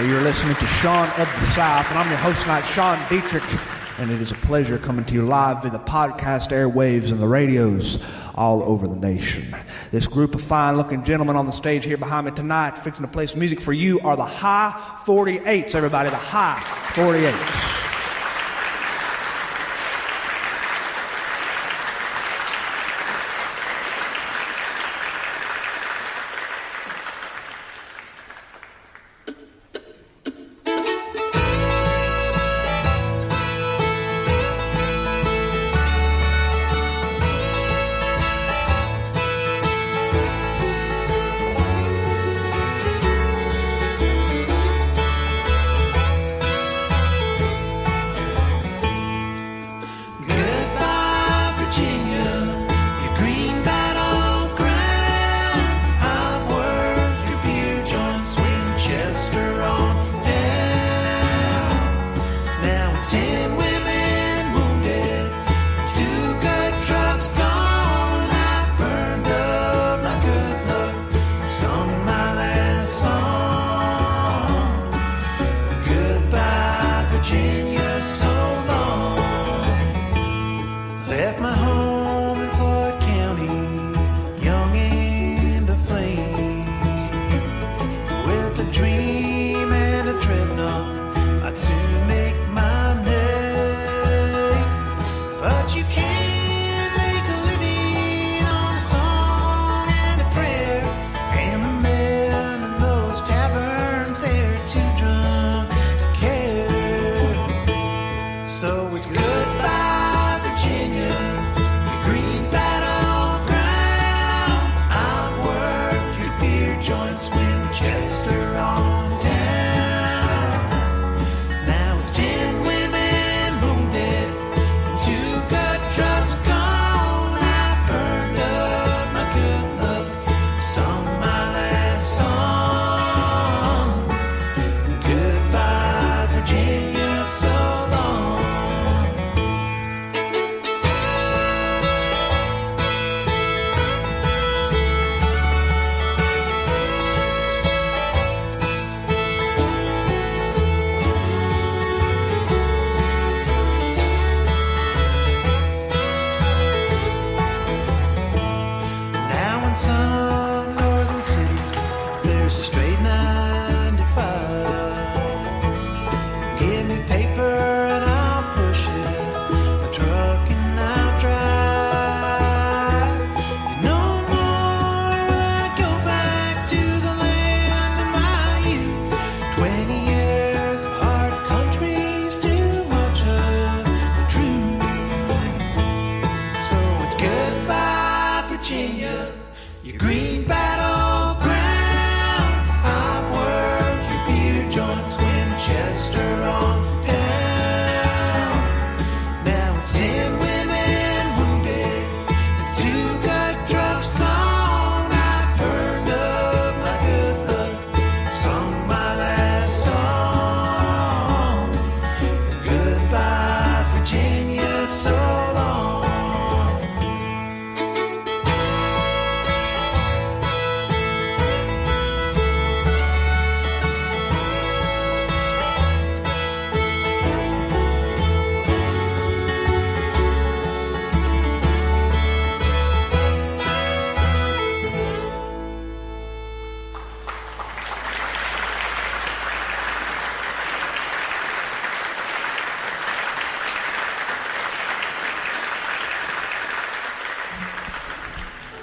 You're listening to Sean of the South, and I'm your host tonight, Sean Dietrich, and it is a pleasure coming to you live via the podcast airwaves and the radios all over the nation. This group of fine-looking gentlemen on the stage here behind me tonight, fixing to play some music for you, are the High 48s, everybody, the High 48s.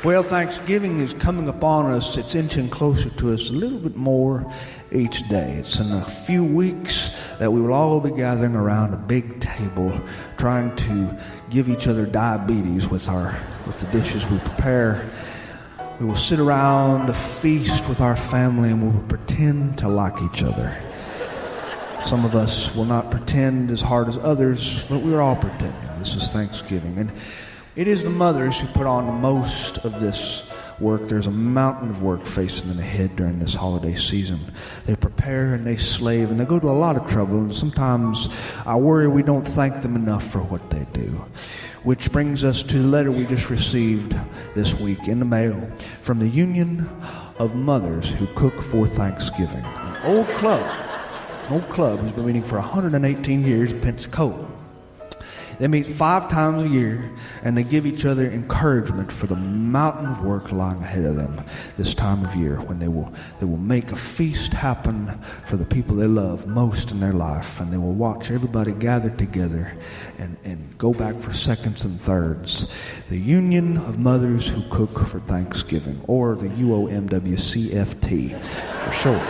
Well, Thanksgiving is coming upon us. It's inching closer to us a little bit more each day. It's in a few weeks that we will all be gathering around a big table trying to give each other diabetes with the dishes we prepare. We will sit around a feast with our family and we will pretend to like each other. Some of us will not pretend as hard as others, but we're all pretending. This is Thanksgiving. And it is the mothers who put on most of this work. There's a mountain of work facing them ahead during this holiday season. They prepare and they slave and they go to a lot of trouble, and sometimes I worry we don't thank them enough for what they do. Which brings us to the letter we just received this week in the mail from the Union of Mothers Who Cook for Thanksgiving, an old club an old club who's been meeting for 118 years in Pensacola. They meet 5 times a year, and they give each other encouragement for the mountain of work lying ahead of them this time of year, when they will make a feast happen for the people they love most in their life, and they will watch everybody gather together and go back for seconds and thirds. The Union of Mothers Who Cook for Thanksgiving, or the UOMWCFT for short.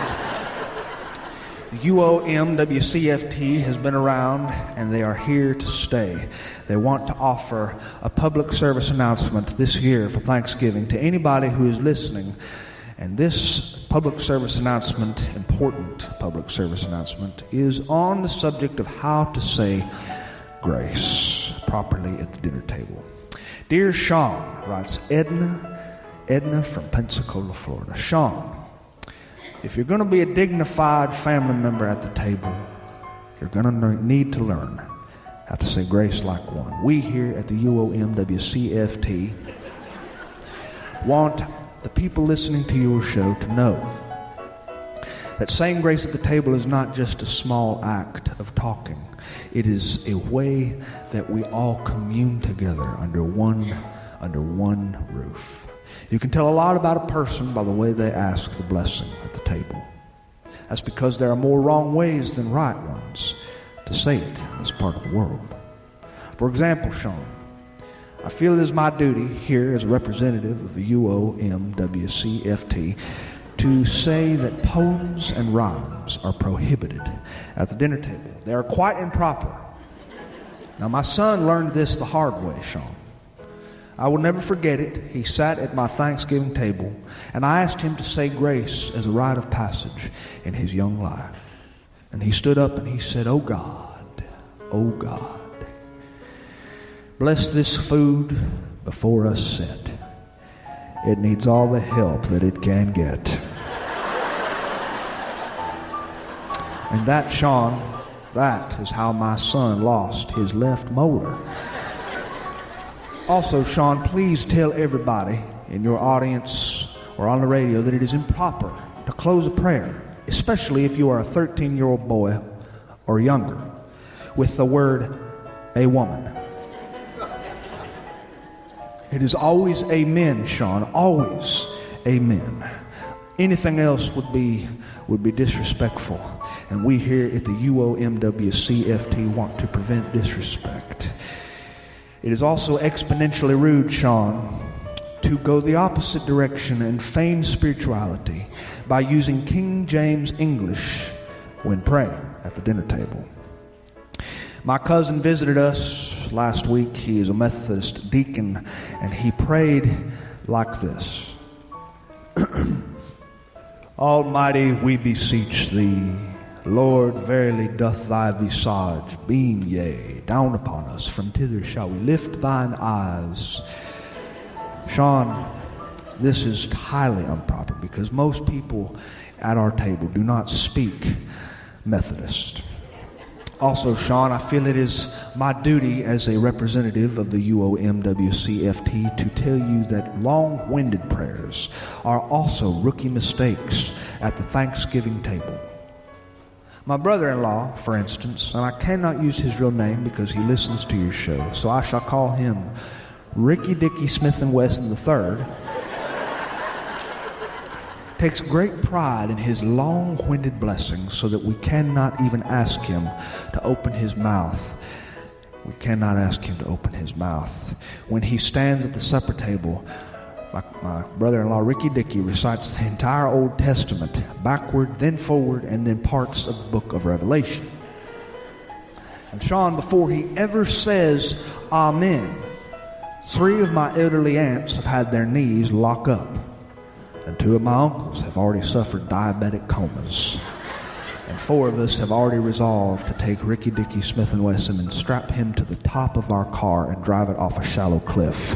The UOMWCFT has been around, and they are here to stay. They want to offer a public service announcement this year for Thanksgiving to anybody who is listening. And this public service announcement, important public service announcement, is on the subject of how to say grace properly at the dinner table. Dear Sean, writes Edna from Pensacola, Florida. Sean, if you're going to be a dignified family member at the table, you're going to need to learn how to say grace like one. We here at the UOMWCFT want the people listening to your show to know that saying grace at the table is not just a small act of talking. It is a way that we all commune together under one roof. You can tell a lot about a person by the way they ask the blessing at the table. That's because there are more wrong ways than right ones to say it in this part of the world. For example, Sean, I feel it is my duty here as a representative of the UOMWCFT to say that poems and rhymes are prohibited at the dinner table. They are quite improper. Now, my son learned this the hard way, Sean. I will never forget it. He sat at my Thanksgiving table, and I asked him to say grace as a rite of passage in his young life. And he stood up and he said, oh God, bless this food before us set. It needs all the help that it can get. And that, Sean, that is how my son lost his left molar. Also, Sean, please tell everybody in your audience or on the radio that it is improper to close a prayer, especially if you are a 13-year-old boy or younger, with the word, a woman. It is always amen, Sean, always amen. Anything else would be disrespectful, and we here at the UOMWCFT want to prevent disrespect. It is also exponentially rude, Sean, to go the opposite direction and feign spirituality by using King James English when praying at the dinner table. My cousin visited us last week. He is a Methodist deacon, and he prayed like this. Almighty, we beseech thee, Lord, verily doth thy visage beam, yea, down upon us. From thither shall we lift thine eyes. Sean, this is highly improper because most people at our table do not speak Methodist. Also, Sean, I feel it is my duty as a representative of the UOMWCFT to tell you that long-winded prayers are also rookie mistakes at the Thanksgiving table. My brother-in-law, for instance, and I cannot use his real name because he listens to your show, so I shall call him Ricky Dicky Smith and Wesson III, takes great pride in his long-winded blessings so that we cannot even ask him to open his mouth. We cannot ask him to open his mouth. When he stands at the supper table, my brother-in-law Ricky Dicky recites the entire Old Testament, backward, then forward, and then parts of the book of Revelation. And Sean, before he ever says amen, 3 of my elderly aunts have had their knees lock up, and 2 of my uncles have already suffered diabetic comas. And 4 of us have already resolved to take Ricky Dicky Smith & Wesson and strap him to the top of our car and drive it off a shallow cliff.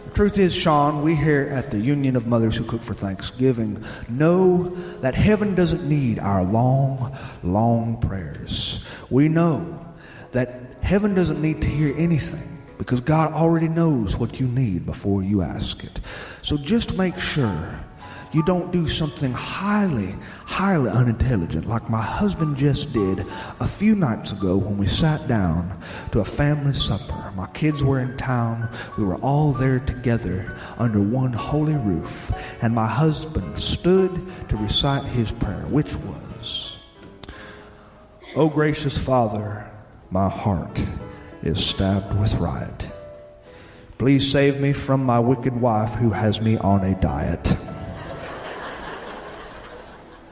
The truth is, Sean, we here at the Union of Mothers Who Cook for Thanksgiving know that heaven doesn't need our long, long prayers. We know that heaven doesn't need to hear anything because God already knows what you need before you ask it. So just make sure You don't do something highly, highly unintelligent like my husband just did a few nights ago when we sat down to a family supper. My kids were in town. We were all there together under one holy roof. And my husband stood to recite his prayer, which was, "O gracious Father, my heart is stabbed with riot. Please save me from my wicked wife who has me on a diet."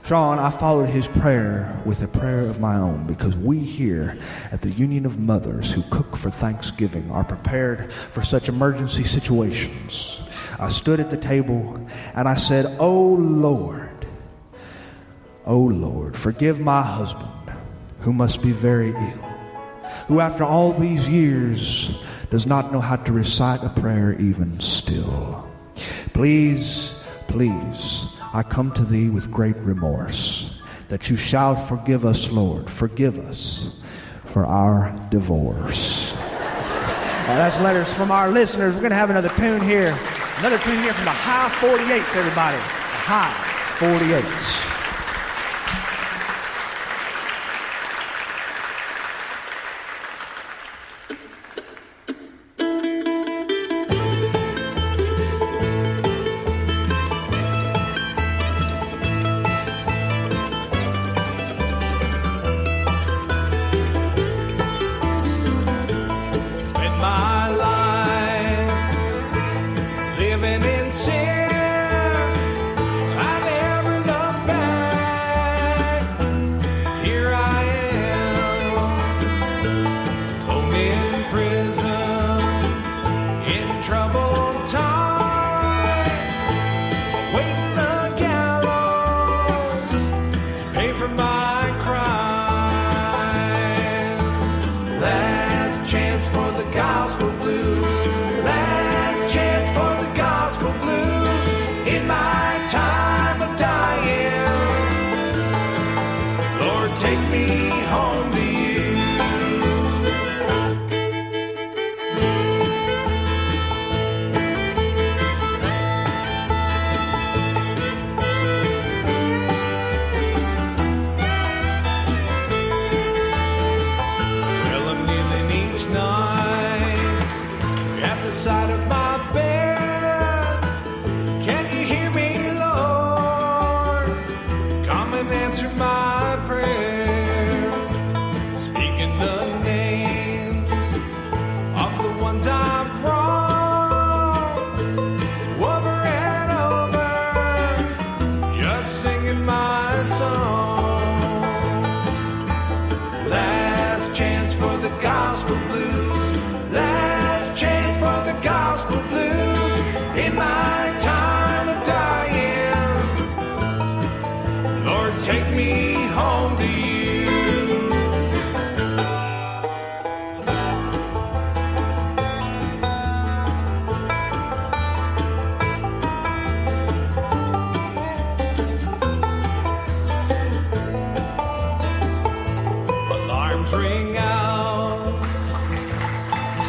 Sean, I followed his prayer with a prayer of my own, because we here at the Union of Mothers who cook for Thanksgiving are prepared for such emergency situations. I stood at the table and I said, oh Lord, forgive my husband, who must be very ill, who after all these years does not know how to recite a prayer even still. Please, I come to thee with great remorse, that you shall forgive us, Lord. Forgive us for our divorce. That's letters from our listeners. We're going to have another tune here. Another tune here from the High 48s, everybody. The High 48s.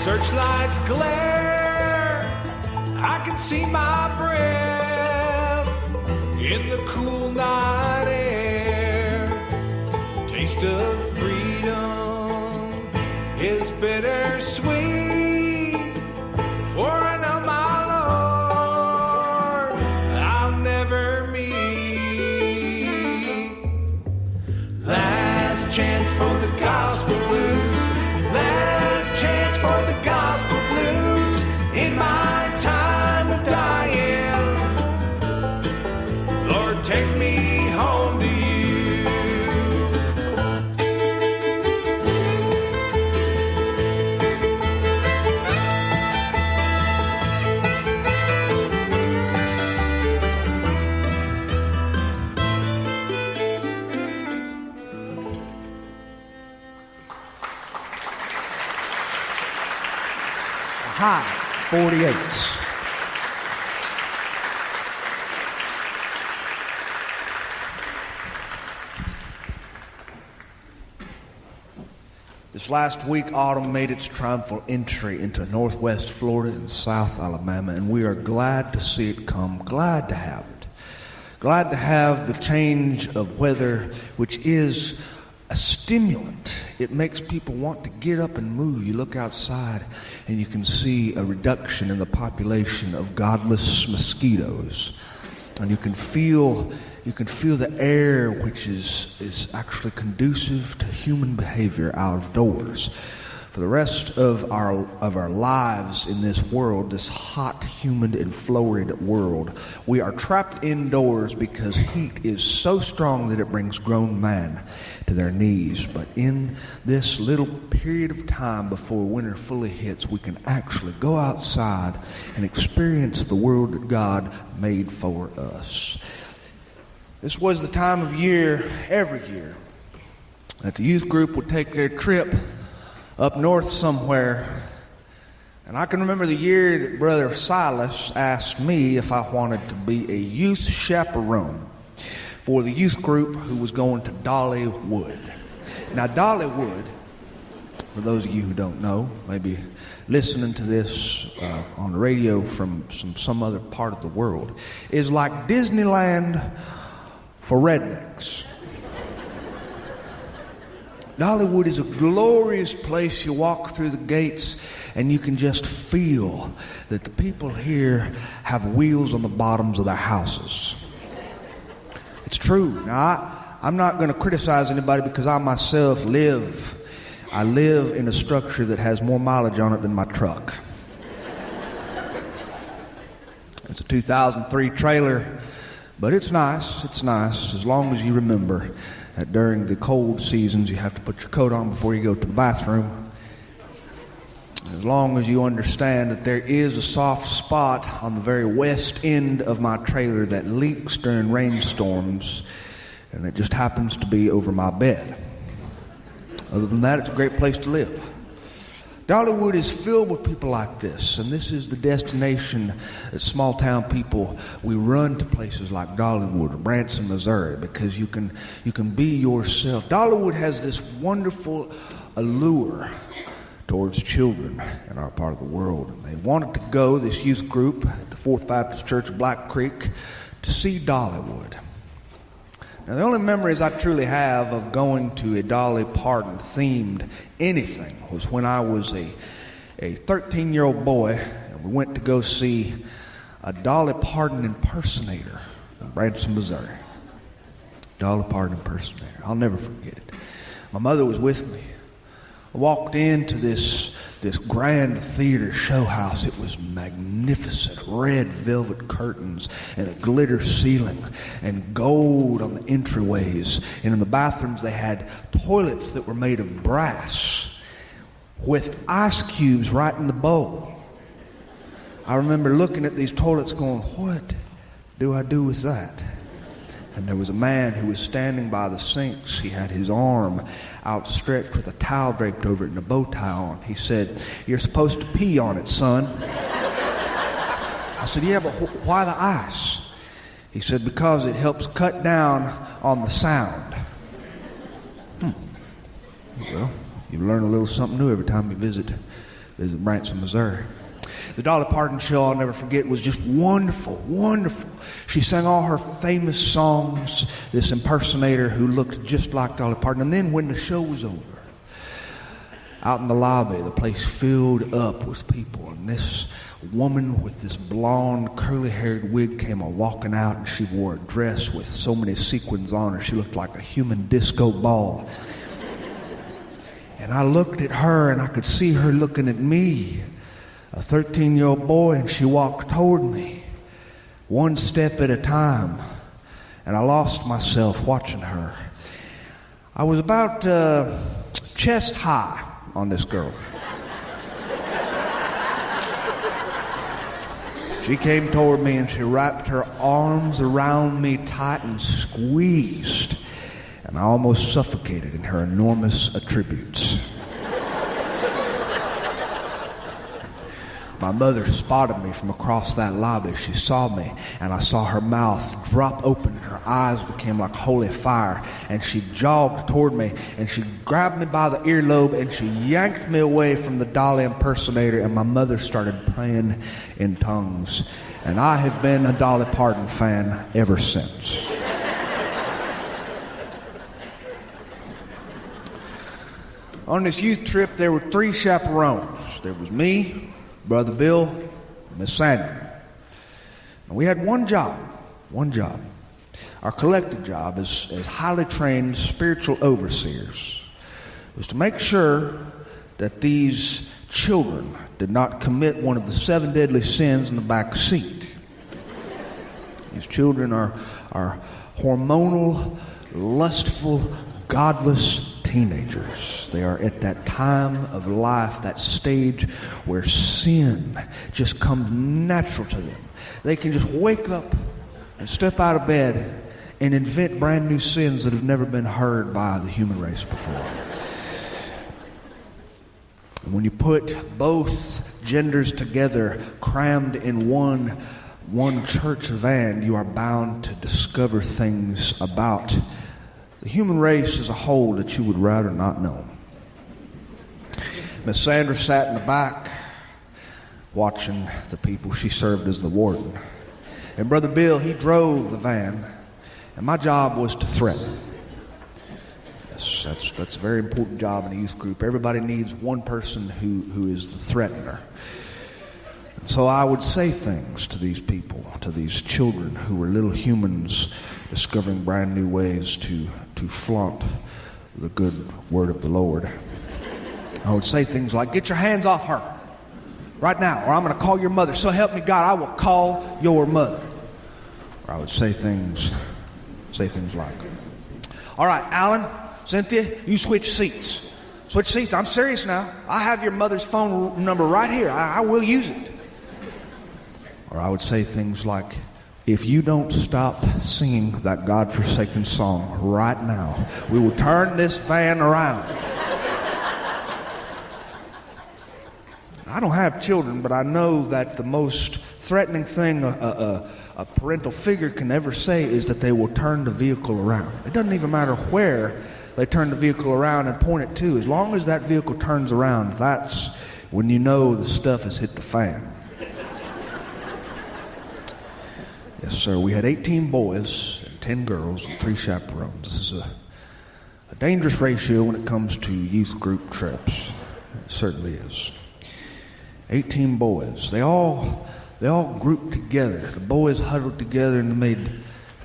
Searchlights glare, I can see my breath in the cool night air. Taste of freedom is bittersweet, for I know my Lord I'll never meet. Last chance for the gospel blues, last chance for the gospel blues in my time of dying. Lord, take me home to you. High 48s. This last week, autumn made its triumphal entry into northwest Florida and South Alabama, and we are glad to see it come, glad to have it. Glad to have the change of weather, which is a stimulant. It makes people want to get up and move. You look outside and you can see a reduction in the population of godless mosquitoes. And you can feel the air, which is actually conducive to human behavior out of doors. For the rest of our lives in this world, this hot, humid, and florid world, we are trapped indoors because heat is so strong that it brings grown men to their knees. But in this little period of time before winter fully hits, we can actually go outside and experience the world that God made for us. This was the time of year, every year, that the youth group would take their trip up north somewhere. And I can remember the year that Brother Silas asked me if I wanted to be a youth chaperone for the youth group who was going to Dollywood. Now, Dollywood, for those of you who don't know, maybe listening to this on the radio from some other part of the world, is like Disneyland for rednecks. Dollywood is a glorious place. You walk through the gates and you can just feel that the people here have wheels on the bottoms of their houses. It's true. Now, I'm not going to criticize anybody because I myself live in a structure that has more mileage on it than my truck. It's a 2003 trailer, but it's nice. It's nice as long as you remember that during the cold seasons you have to put your coat on before you go to the bathroom. As long as you understand that there is a soft spot on the very west end of my trailer that leaks during rainstorms, and it just happens to be over my bed. Other than that, it's a great place to live. Dollywood is filled with people like this, and this is the destination that small town people, we run to places like Dollywood or Branson, Missouri, because you can be yourself. Dollywood has this wonderful allure towards children in our part of the world, and they wanted to go, this youth group at the Fourth Baptist Church of Black Creek, to see Dollywood. Now, the only memories I truly have of going to a Dolly Parton themed anything was when I was a 13-year-old boy, and we went to go see a Dolly Parton impersonator in Branson, Missouri. Dolly Parton impersonator. I'll never forget it. My mother was with me. I walked into this grand theater show house. It was magnificent. Red velvet curtains and a glitter ceiling and gold on the entryways. And in the bathrooms they had toilets that were made of brass with ice cubes right in the bowl. I remember looking at these toilets going, what do I do with that? And there was a man who was standing by the sinks. He had his arm outstretched with a towel draped over it and a bow tie on. He said, "You're supposed to pee on it, son." I said, "Yeah, but why the ice?" He said, "Because it helps cut down on the sound." Well, you learn a little something new every time you visit Branson, Missouri. The Dolly Parton show, I'll never forget, was just wonderful, wonderful. She sang all her famous songs, this impersonator who looked just like Dolly Parton. And then when the show was over, out in the lobby, the place filled up with people. And this woman with this blonde, curly-haired wig came walking out, and she wore a dress with so many sequins on her. She looked like a human disco ball. And I looked at her, and I could see her looking at me, a 13-year-old boy, and she walked toward me, one step at a time, and I lost myself watching her. I was about chest high on this girl. She came toward me and she wrapped her arms around me tight and squeezed, and I almost suffocated in her enormous attributes. My mother spotted me from across that lobby. She saw me, and I saw her mouth drop open, and her eyes became like holy fire, and she jogged toward me, and she grabbed me by the earlobe, and she yanked me away from the Dolly impersonator, and my mother started praying in tongues. And I have been a Dolly Parton fan ever since. On this youth trip, there were 3 chaperones. There was me, Brother Bill, and Miss Sandra. And we had one job. Our collective job as highly trained spiritual overseers was to make sure that these children did not commit one of the 7 deadly sins in the back seat. These children are hormonal, lustful, godless teenagers. They are at that time of life, that stage where sin just comes natural to them. They can just wake up and step out of bed and invent brand new sins that have never been heard by the human race before. And when you put both genders together, crammed in one church van, you are bound to discover things about the human race as a whole that you would rather not know. Miss Sandra sat in the back watching the people. She served as the warden. And Brother Bill, he drove the van, and my job was to threaten. Yes, that's a very important job in a youth group. Everybody needs one person who is the threatener. And so I would say things to these people, to these children who were little humans discovering brand new ways to flaunt the good word of the Lord. I would say things like, "Get your hands off her right now, or I'm going to call your mother. So help me God, I will call your mother." Or I would say things like, "All right, Alan, Cynthia, you switch seats. Switch seats. I'm serious now. I have your mother's phone number right here. I will use it." Or I would say things like, "If you don't stop singing that God-forsaken song right now, we will turn this van around." I don't have children, but I know that the most threatening thing a parental figure can ever say is that they will turn the vehicle around. It doesn't even matter where they turn the vehicle around and point it to. As long as that vehicle turns around, that's when you know the stuff has hit the fan. Yes, sir. We had 18 boys and 10 girls and 3 chaperones. This is a dangerous ratio when it comes to youth group trips. It certainly is. 18 boys. They all grouped together. The boys huddled together and they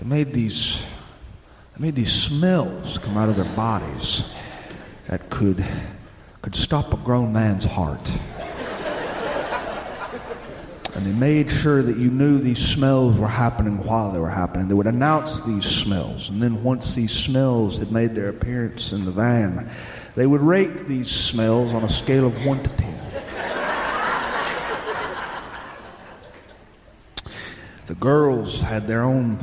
made these smells come out of their bodies that could stop a grown man's heart. And they made sure that you knew these smells were happening while they were happening. They would announce these smells. And then once these smells had made their appearance in the van, they would rate these smells on a scale of 1 to 10. The girls had their own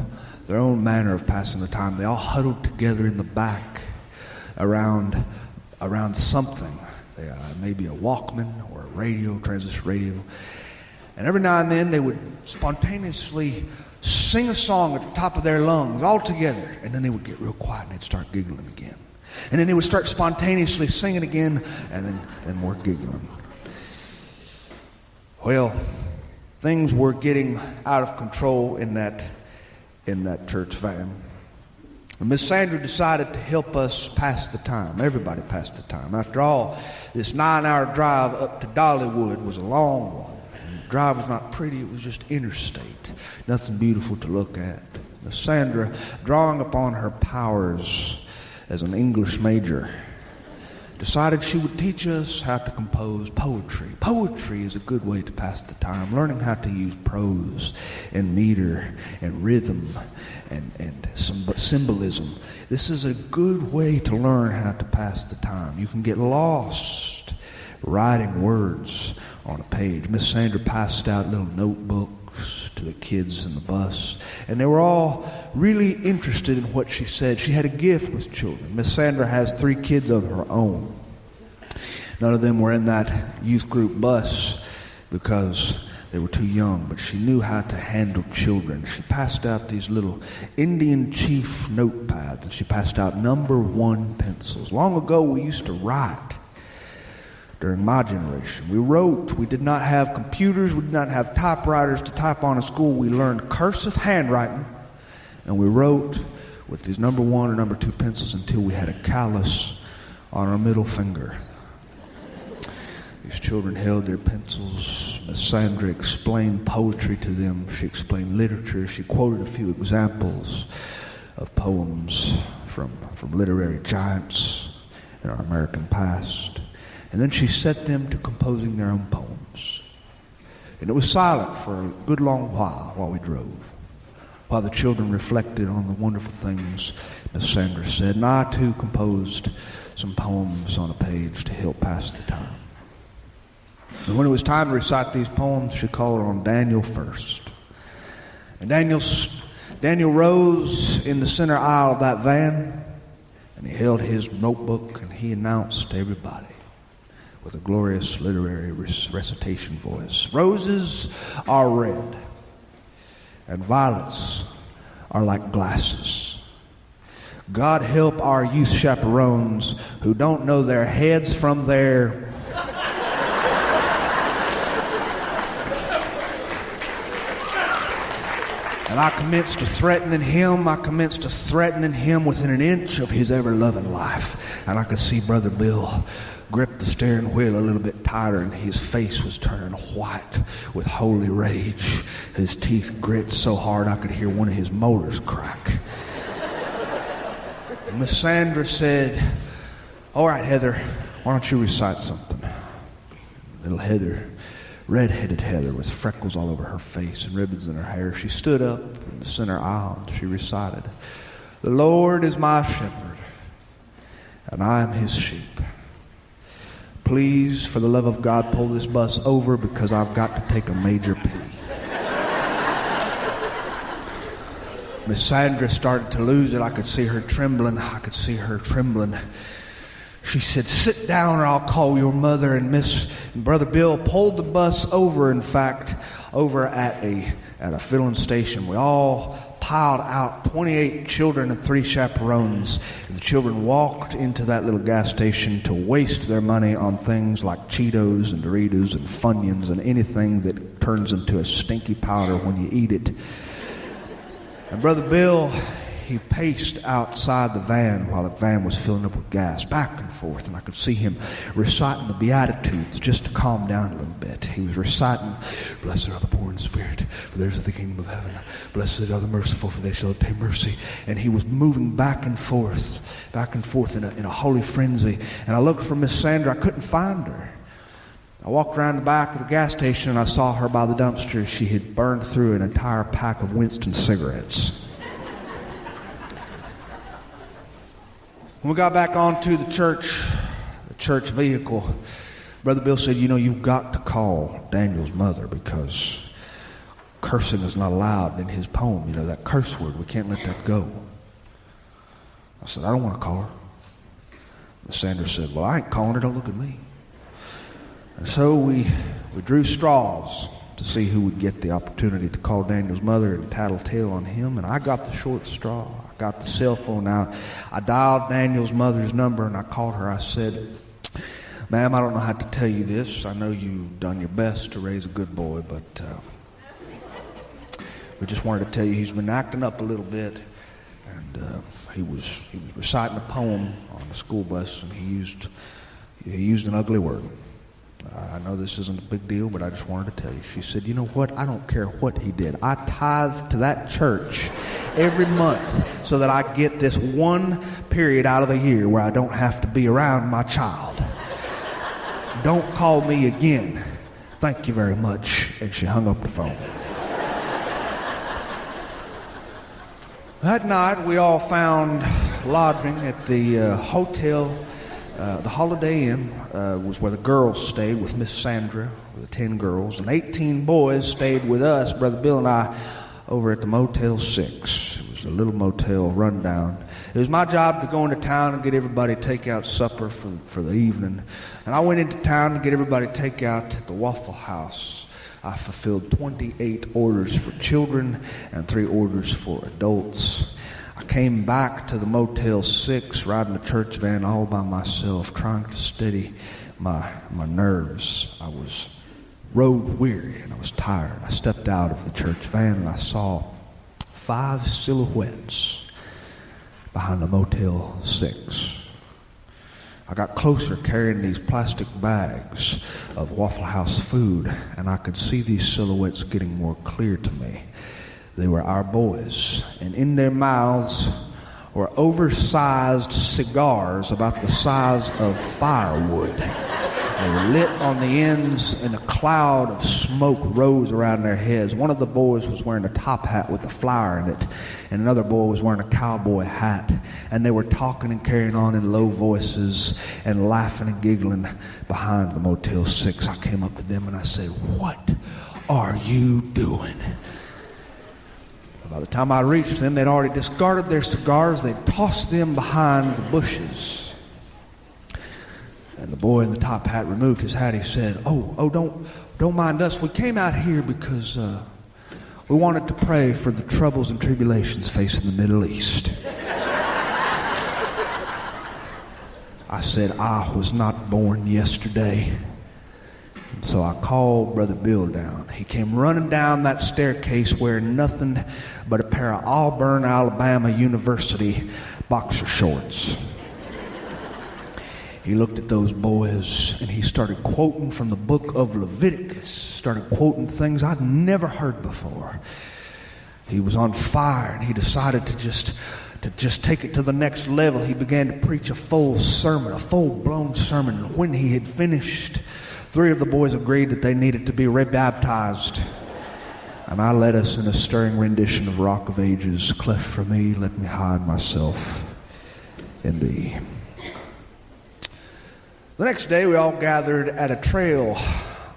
manner of passing the time. They all huddled together in the back around something, maybe a Walkman or a radio, transistor radio. And every now and then they would spontaneously sing a song at the top of their lungs all together. And then they would get real quiet and they'd start giggling again. And then they would start spontaneously singing again and then more giggling. Well, things were getting out of control in that church van. And Miss Sandra decided to help us pass the time. Everybody passed the time. After all, this 9-hour drive up to Dollywood was a long one. The drive was not pretty, it was just interstate. Nothing beautiful to look at. Miss Sandra, drawing upon her powers as an English major, decided she would teach us how to compose poetry. Poetry is a good way to pass the time. Learning how to use prose and meter and rhythm and some symbolism. This is a good way to learn how to pass the time. You can get lost writing words on a page. Miss Sandra passed out little notebooks to the kids in the bus, and they were all really interested in what she said. She had a gift with children. Miss Sandra has 3 kids of her own. None of them were in that youth group bus because they were too young, but she knew how to handle children. She passed out these little Indian chief notepads, and she passed out number 1 pencils. Long ago, we used to write during my generation. We wrote. We did not have computers. We did not have typewriters to type on in school. We learned cursive handwriting, and we wrote with these number 1 or number 2 pencils until we had a callus on our middle finger. These children held their pencils. Miss Sandra explained poetry to them. She explained literature. She quoted a few examples of poems from literary giants in our American past. And then she set them to composing their own poems. And it was silent for a good long while we drove, while the children reflected on the wonderful things Miss Sandra said. And I too composed some poems on a page to help pass the time. And when it was time to recite these poems, she called on Daniel first. And Daniel rose in the center aisle of that van, and he held his notebook, and he announced to everybody with a glorious literary recitation voice, "Roses are red, and violets are like glasses. God help our youth chaperones who don't know their heads from their..." And I commenced to threatening him within an inch of his ever-loving life. And I could see Brother Bill grip the steering wheel a little bit tighter, and his face was turning white with holy rage. His teeth grit so hard I could hear one of his molars crack. And Miss Sandra said, "All right, Heather, why don't you recite something?" Little Heather, red-headed Heather with freckles all over her face and ribbons in her hair, she stood up in the center aisle and she recited, "The Lord is my shepherd, and I am his sheep. Please, for the love of God, pull this bus over because I've got to take a major pee." Miss Sandra started to lose it. I could see her trembling. She said, "Sit down or I'll call your mother." And Brother Bill pulled the bus over, in fact, over at a filling station. We all piled out, 28 children and 3 chaperones. And the children walked into that little gas station to waste their money on things like Cheetos and Doritos and Funyuns and anything that turns into a stinky powder when you eat it. And Brother Bill, he paced outside the van while the van was filling up with gas, back and forth, and I could see him reciting the Beatitudes just to calm down a little bit. He was reciting, "Blessed are the poor in spirit, for theirs is the kingdom of heaven. Blessed are the merciful, for they shall obtain mercy." And he was moving back and forth in a holy frenzy. And I looked for Miss Sandra. I couldn't find her. I walked around the back of the gas station, and I saw her by the dumpster. She had burned through an entire pack of Winston cigarettes. When we got back onto the church vehicle, Brother Bill said, "You've got to call Daniel's mother because cursing is not allowed in his poem. That curse word, we can't let that go." I said, "I don't want to call her." Miss Sandra said, "Well, I ain't calling her. Don't look at me." And so we drew straws to see who would get the opportunity to call Daniel's mother and tattletale on him, and I got the short straw. I got the cell phone out. I dialed Daniel's mother's number, and I called her. I said, "Ma'am, I don't know how to tell you this. I know you've done your best to raise a good boy, but we just wanted to tell you he's been acting up a little bit, and he was reciting a poem on the school bus, and he used an ugly word. I know this isn't a big deal, but I just wanted to tell you." She said, "You know what? I don't care what he did. I tithe to that church every month so that I get this one period out of the year where I don't have to be around my child. Don't call me again. Thank you very much." And she hung up the phone. That night, we all found lodging at the hotel. The Holiday Inn was where the girls stayed with Miss Sandra, with the 10 girls, and 18 boys stayed with us, Brother Bill and I, over at the Motel 6. It was a little motel rundown. It was my job to go into town and get everybody takeout supper for the evening. And I went into town to get everybody takeout at the Waffle House. I fulfilled 28 orders for children and 3 orders for adults. I came back to the Motel 6, riding the church van all by myself, trying to steady my nerves. I was road weary and I was tired. I stepped out of the church van and I saw 5 silhouettes behind the Motel 6. I got closer carrying these plastic bags of Waffle House food, and I could see these silhouettes getting more clear to me. They were our boys, and in their mouths were oversized cigars about the size of firewood. They were lit on the ends, and a cloud of smoke rose around their heads. One of the boys was wearing a top hat with a flower in it, and another boy was wearing a cowboy hat. And they were talking and carrying on in low voices and laughing and giggling behind the Motel 6. I came up to them and I said, "What are you doing?" By the time I reached them, they'd already discarded their cigars. They'd tossed them behind the bushes. And the boy in the top hat removed his hat. He said, Oh, don't mind us. We came out here because we wanted to pray for the troubles and tribulations facing the Middle East. I said, I was not born yesterday. And so I called Brother Bill down. He came running down that staircase wearing nothing but a pair of Auburn, Alabama University boxer shorts. He looked at those boys and he started quoting from the book of Leviticus, started quoting things I'd never heard before. He was on fire and he decided to just take it to the next level. He began to preach a full sermon, a full-blown sermon. And when he had finished, 3 of the boys agreed that they needed to be rebaptized. And I led us in a stirring rendition of Rock of Ages. Cleft for me, let me hide myself in thee. The next day, we all gathered at a trail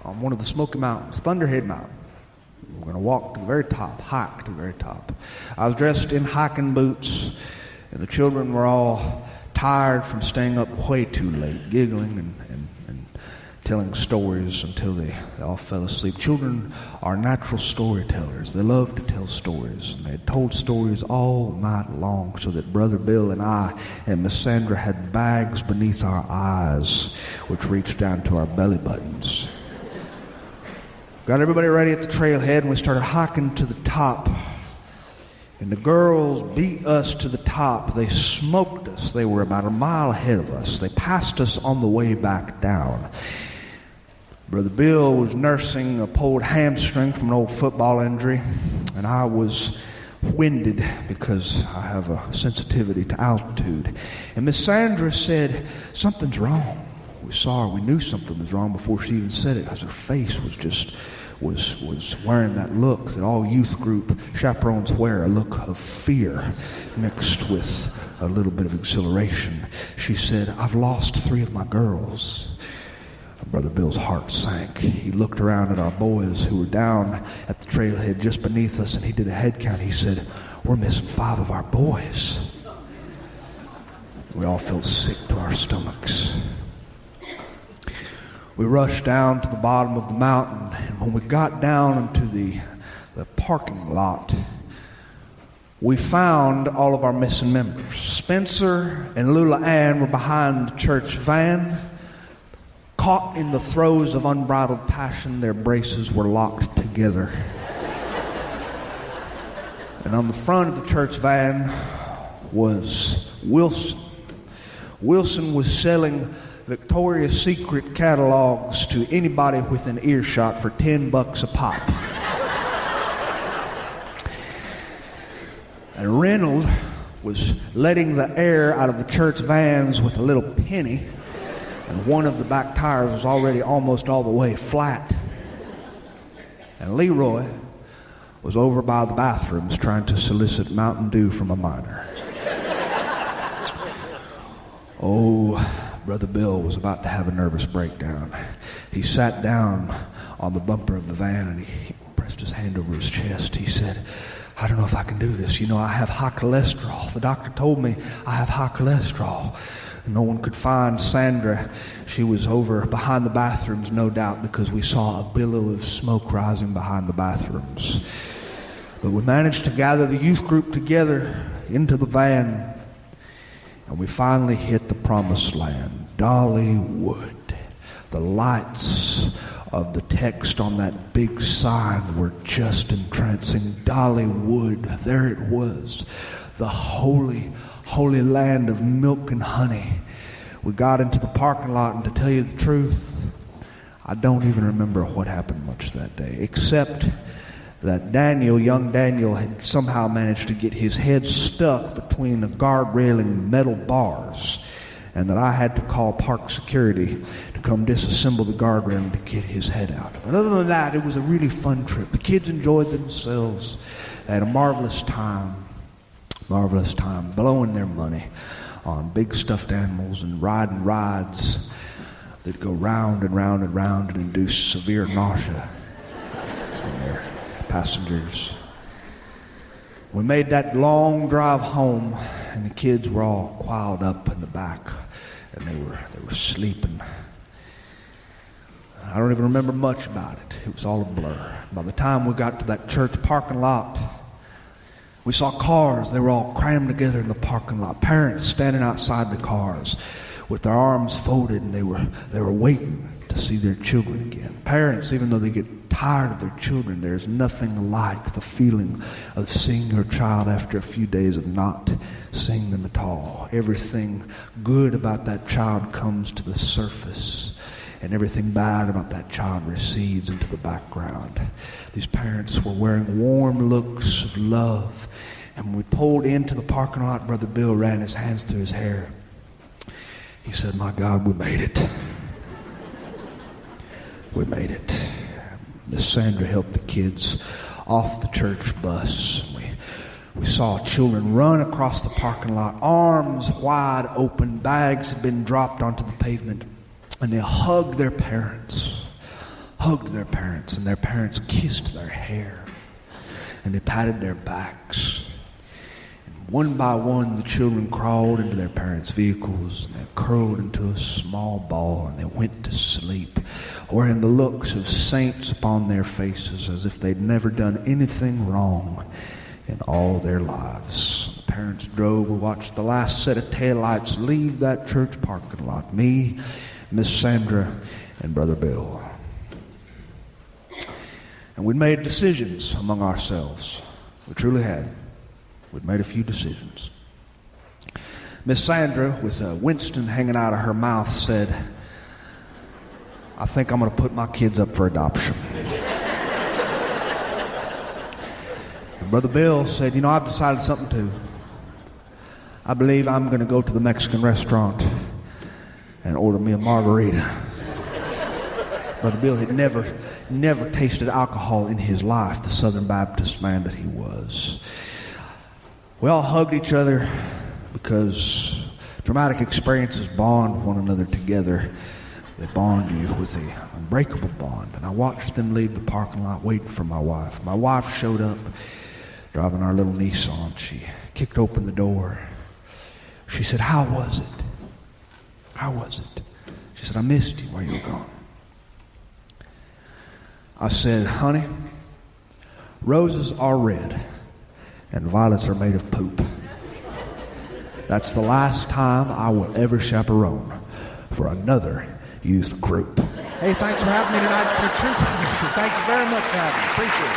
on one of the Smoky Mountains, Thunderhead Mountain. We're going to walk to the very top, hike to the very top. I was dressed in hiking boots, and the children were all tired from staying up way too late, giggling and telling stories until they all fell asleep. Children are natural storytellers. They love to tell stories, and they had told stories all night long, so that Brother Bill and I and Miss Sandra had bags beneath our eyes which reached down to our belly buttons. Got everybody ready at the trailhead, and we started hiking to the top. And the girls beat us to the top. They smoked us. They were about a mile ahead of us. They passed us on the way back down. Brother Bill was nursing a pulled hamstring from an old football injury, and I was winded because I have a sensitivity to altitude. And Miss Sandra said, "Something's wrong." We saw her. We knew something was wrong before she even said it, because her face was wearing that look that all youth group chaperones wear, a look of fear mixed with a little bit of exhilaration. She said, "I've lost 3 of my girls." Brother Bill's heart sank. He looked around at our boys who were down at the trailhead just beneath us, and he did a head count. He said, "We're missing 5 of our boys." We all felt sick to our stomachs. We rushed down to the bottom of the mountain, and when we got down into the parking lot, we found all of our missing members. Spencer and Lula Ann were behind the church van. Caught in the throes of unbridled passion, their braces were locked together. And on the front of the church van was Wilson. Wilson was selling Victoria's Secret catalogs to anybody within earshot for $10 a pop. And Reynolds was letting the air out of the church vans with a little penny. And one of the back tires was already almost all the way flat. And Leroy was over by the bathrooms trying to solicit Mountain Dew from a minor. Oh, Brother Bill was about to have a nervous breakdown. He sat down on the bumper of the van and he pressed his hand over his chest. He said, "I don't know if I can do this. You know, I have high cholesterol. The doctor told me I have high cholesterol." No one could find Sandra. She was over behind the bathrooms, no doubt, because we saw a billow of smoke rising behind the bathrooms. But we managed to gather the youth group together into the van, and we finally hit the promised land, Dollywood. The lights of the text on that big sign were just entrancing. Dollywood, there it was, the holy, holy land of milk and honey. We got into the parking lot, and to tell you the truth, I don't even remember what happened much that day, except that young Daniel, had somehow managed to get his head stuck between the guard railing metal bars, and that I had to call park security to come disassemble the guard railing to get his head out. But other than that, it was a really fun trip. The kids enjoyed themselves. They had a marvelous time, blowing their money on big stuffed animals and riding rides that go round and round and round and induce severe nausea in their passengers. We made that long drive home, and the kids were all coiled up in the back, and they were sleeping. I don't even remember much about it. It was all a blur. By the time we got to that church parking lot, we saw cars. They were all crammed together in the parking lot. Parents standing outside the cars with their arms folded, and they were waiting to see their children again. Parents, even though they get tired of their children, there's nothing like the feeling of seeing your child after a few days of not seeing them at all. Everything good about that child comes to the surface, and everything bad about that child recedes into the background. These parents were wearing warm looks of love, and when we pulled into the parking lot, Brother Bill ran his hands through his hair. He said, "My God, we made it. We made it." Miss Sandra helped the kids off the church bus. We saw children run across the parking lot, arms wide open, bags had been dropped onto the pavement, and they hugged their parents, and their parents kissed their hair, and they patted their backs. One by one, the children crawled into their parents' vehicles, and they curled into a small ball, and they went to sleep, wearing the looks of saints upon their faces, as if they'd never done anything wrong in all their lives. The parents drove. We watched the last set of taillights leave that church parking lot. Me, Miss Sandra, and Brother Bill. And we'd made decisions among ourselves. We truly had. We'd made a few decisions. Miss Sandra, with Winston hanging out of her mouth, said, "I think I'm going to put my kids up for adoption." And Brother Bill said, "You know, I've decided something too. I believe I'm going to go to the Mexican restaurant and order me a margarita." Brother Bill had never tasted alcohol in his life, the Southern Baptist man that he was. We all hugged each other because traumatic experiences bond one another together. They bond you with an unbreakable bond. And I watched them leave the parking lot waiting for my wife. My wife showed up driving our little Nissan. She kicked open the door. She said, "How was it? How was it?" She said, "I missed you while you were gone." I said, "Honey, roses are red and violets are made of poop. That's the last time I will ever chaperone for another youth group." Hey, thanks for having me tonight. It's been a treat. Thank you very much for having me. Appreciate it.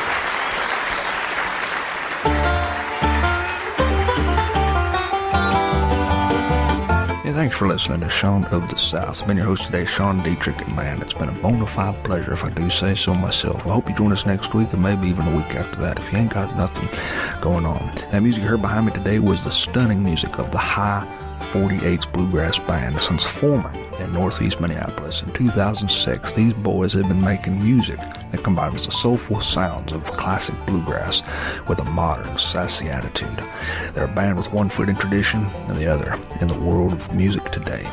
Hey, thanks for listening to Sean of the South. I've been your host today, Sean Dietrich, and man, it's been a bona fide pleasure, if I do say so myself. I hope you join us next week and maybe even the week after that if you ain't got nothing going on. That music you heard behind me today was the stunning music of the High 48's Bluegrass Band, since forming in northeast Minneapolis in 2006. These boys have been making music that combines the soulful sounds of classic bluegrass with a modern, sassy attitude. They're a band with one foot in tradition and the other in the world of music today.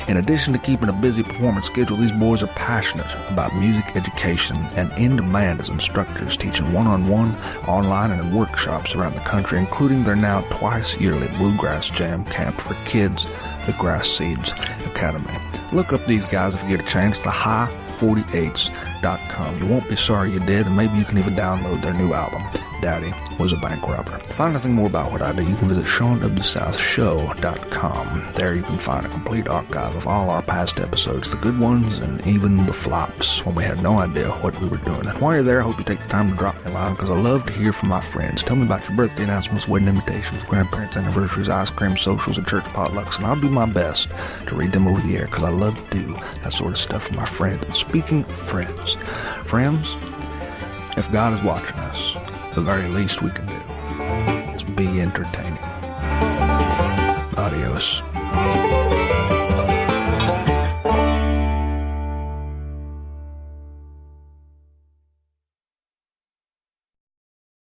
In addition to keeping a busy performance schedule, these boys are passionate about music education and in demand as instructors, teaching one-on-one, online, and in workshops around the country, including their now twice yearly Bluegrass Jam Camp for kids, the Grass Seeds Academy. Look up these guys if you get a chance, the High48s.com. You won't be sorry you did, and maybe you can even download their new album. Daddy was a bank robber. To find anything more about what I do, you can visit SeanWSouthShow.com. There you can find a complete archive of all our past episodes, the good ones and even the flops when we had no idea what we were doing. And while you're there, I hope you take the time to drop me a line because I love to hear from my friends. Tell me about your birthday announcements, wedding invitations, grandparents' anniversaries, ice cream socials, and church potlucks, and I'll do my best to read them over the air because I love to do that sort of stuff for my friends. And speaking of friends, if God is watching us, the very least we can do is be entertaining. Adios.